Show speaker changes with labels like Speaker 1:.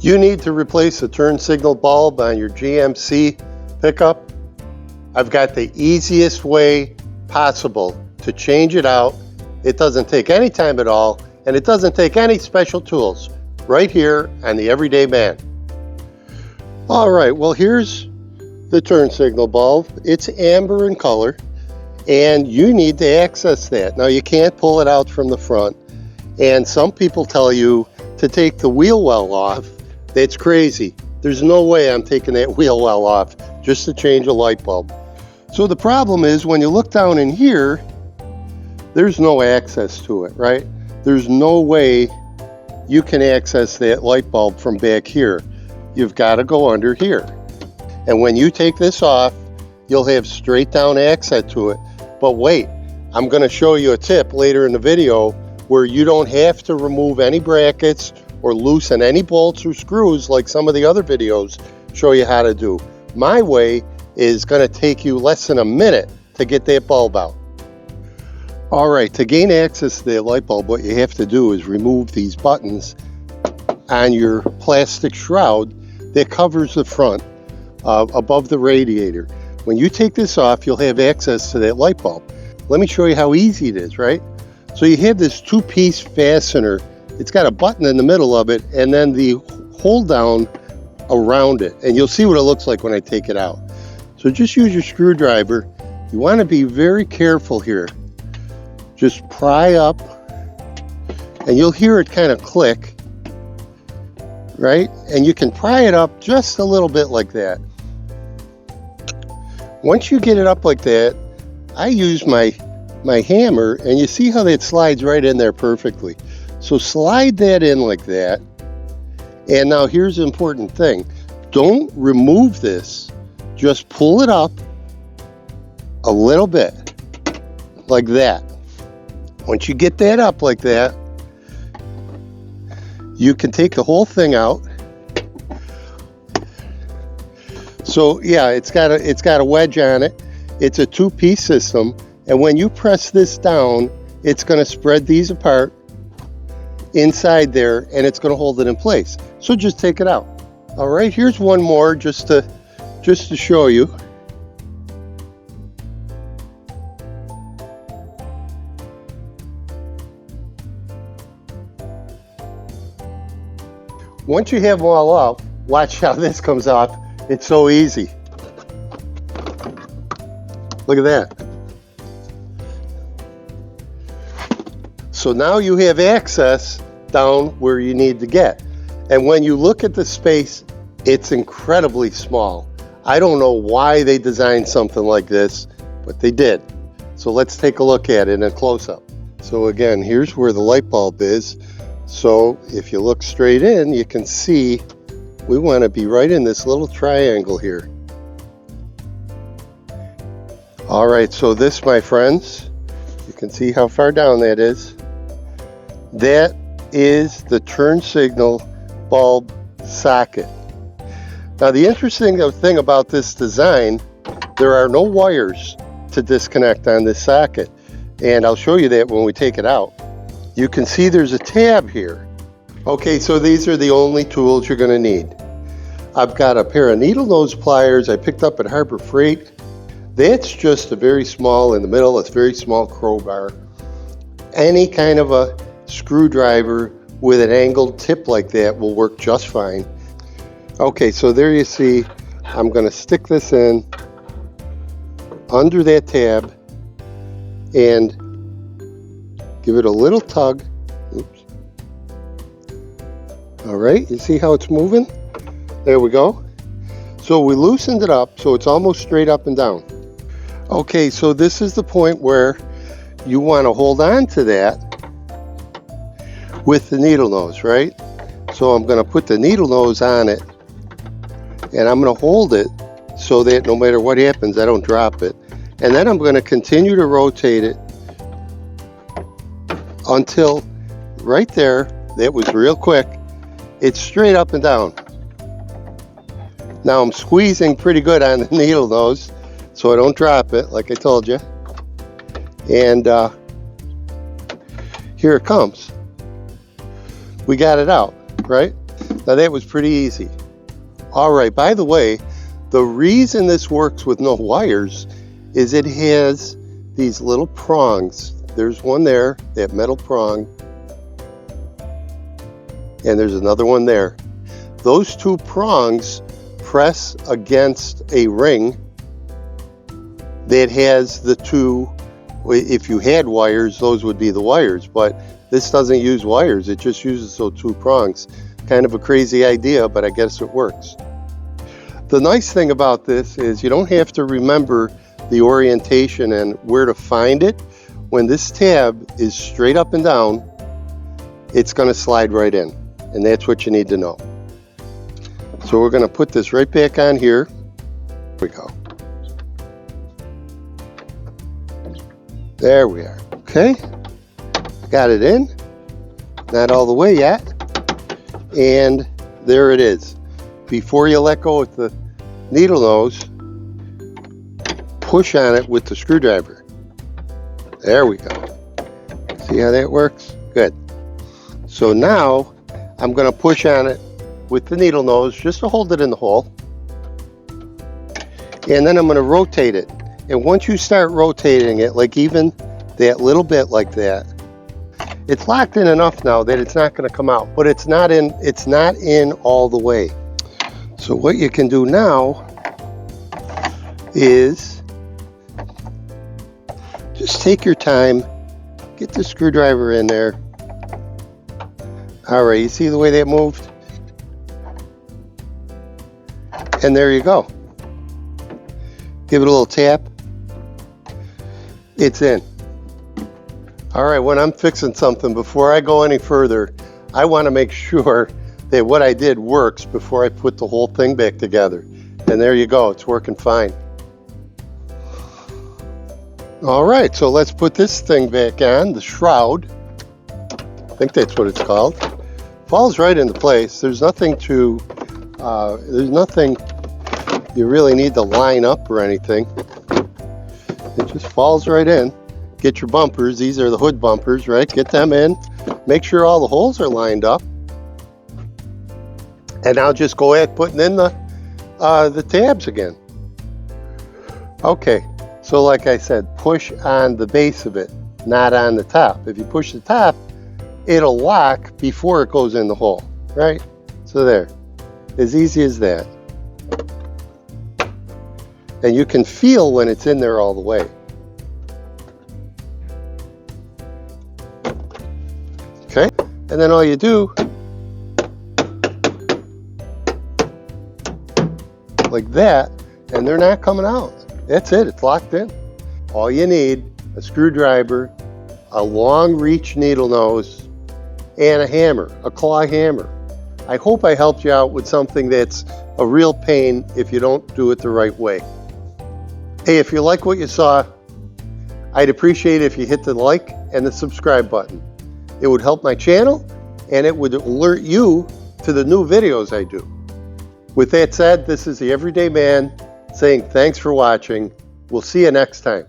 Speaker 1: You need to replace a turn signal bulb on your GMC pickup. I've got the easiest way possible to change it out. It doesn't take any time at all, and it doesn't take any special tools. Right here on the Everyday Man. All right, well, here's the turn signal bulb. It's amber in color, and you need to access that. Now, you can't pull it out from the front, and some people tell you to take the wheel well off. That's crazy. There's no way I'm taking that wheel well off just to change a light bulb. So the problem is when you look down in here, there's no access to it, right? There's no way you can access that light bulb from back here. You've got to go under here. And when you take this off, you'll have straight down access to it. But wait, I'm going to show you a tip later in the video where you don't have to remove any brackets or loosen any bolts or screws like some of the other videos show you how to do. My way is going to take you less than a minute to get that bulb out. All right, to gain access to the light bulb, what you have to do is remove these buttons on your plastic shroud that covers the front above the radiator. When you take this off, you'll have access to that light bulb. Let me show you how easy it is, right? So you have this two-piece fastener. It's got a button in the middle of it and then the hold down around it. And you'll see what it looks like when I take it out. So just use your screwdriver. You want to be very careful here. Just pry up and you'll hear it kind of click, right? And you can pry it up just a little bit like that. Once you get it up like that, I use my hammer and you see how that slides right in there perfectly. So slide that in like that. And now here's the important thing. Don't remove this. Just pull it up a little bit like that. Once you get that up like that, you can take the whole thing out. So yeah, it's got a wedge on it. It's a two-piece system. And when you press this down, it's going to spread these apart inside there and it's going to hold it in place. So just take it out. All right, here's one more just to show you. Once you have them all up, watch how this comes off. It's so easy. Look at that. So now you have access down where you need to get. And when you look at the space, it's incredibly small. I don't know why they designed something like this, but they did. So let's take a look at it in a close-up. So again, here's where the light bulb is. So if you look straight in, you can see we want to be right in this little triangle here. All right, so this, my friends, you can see how far down that is. That is the turn signal bulb socket. Now the interesting thing about this design, there are no wires to disconnect on this socket. And I'll show you that when we take it out. You can see there's a tab here. Okay, so these are the only tools you're going to need. I've got a pair of needle nose pliers I picked up at Harbor Freight. That's just a very small, in the middle, it's a very small crowbar. Any kind of a screwdriver with an angled tip like that will work just fine. Okay, so there you see, I'm going to stick this in under that tab and give it a little tug. Oops. All right, you see how it's moving? There we go. So we loosened it up so it's almost straight up and down. Okay, so this is the point where you want to hold on to that with the needle nose, right? So I'm going to put the needle nose on it and I'm going to hold it so that no matter what happens, I don't drop it. And then I'm going to continue to rotate it until right there, that was real quick, it's straight up and down. Now I'm squeezing pretty good on the needle nose so I don't drop it like I told you. And here it comes. We got it out, right? Now that was pretty easy. All right, by the way, the reason this works with no wires is it has these little prongs. There's one there, that metal prong, and there's another one there. Those two prongs press against a ring that has the two. If you had wires, those would be the wires, but this doesn't use wires. It just uses those two prongs. Kind of a crazy idea, but I guess it works. The nice thing about this is you don't have to remember the orientation and where to find it. When this tab is straight up and down, it's going to slide right in, and that's what you need to know. So we're going to put this right back on here. There we go. There we are. Okay, got it in. Not all the way yet. And there it is. Before you let go with the needle nose, push on it with the screwdriver. There we go. See how that works? Good. So now I'm going to push on it with the needle nose just to hold it in the hole. And then I'm going to rotate it. And once you start rotating it, like even that little bit like that, it's locked in enough now that it's not going to come out, but it's not in all the way. So what you can do now is just take your time, get the screwdriver in there. All right, you see the way that moved? And there you go. Give it a little tap. It's in. All right, when I'm fixing something, before I go any further, I want to make sure that what I did works before I put the whole thing back together. And there you go, it's working fine. All right, so let's put this thing back on, the shroud. I think that's what it's called. Falls right into place. There's nothing you really need to line up or anything. It just falls right in. Get your bumpers. These are the hood bumpers, right? Get them in. Make sure all the holes are lined up. And now just go ahead putting in the tabs again. Okay, so like I said, push on the base of it, not on the top. If you push the top, it'll lock before it goes in the hole, right? So there, as easy as that. And you can feel when it's in there all the way. Okay, and then all you do, like that, and they're not coming out. That's it, it's locked in. All you need, a screwdriver, a long reach needle nose, and a hammer, a claw hammer. I hope I helped you out with something that's a real pain if you don't do it the right way. Hey, if you like what you saw, I'd appreciate it if you hit the like and the subscribe button. It would help my channel, and it would alert you to the new videos I do. With that said, this is the Everyday Man saying thanks for watching. We'll see you next time.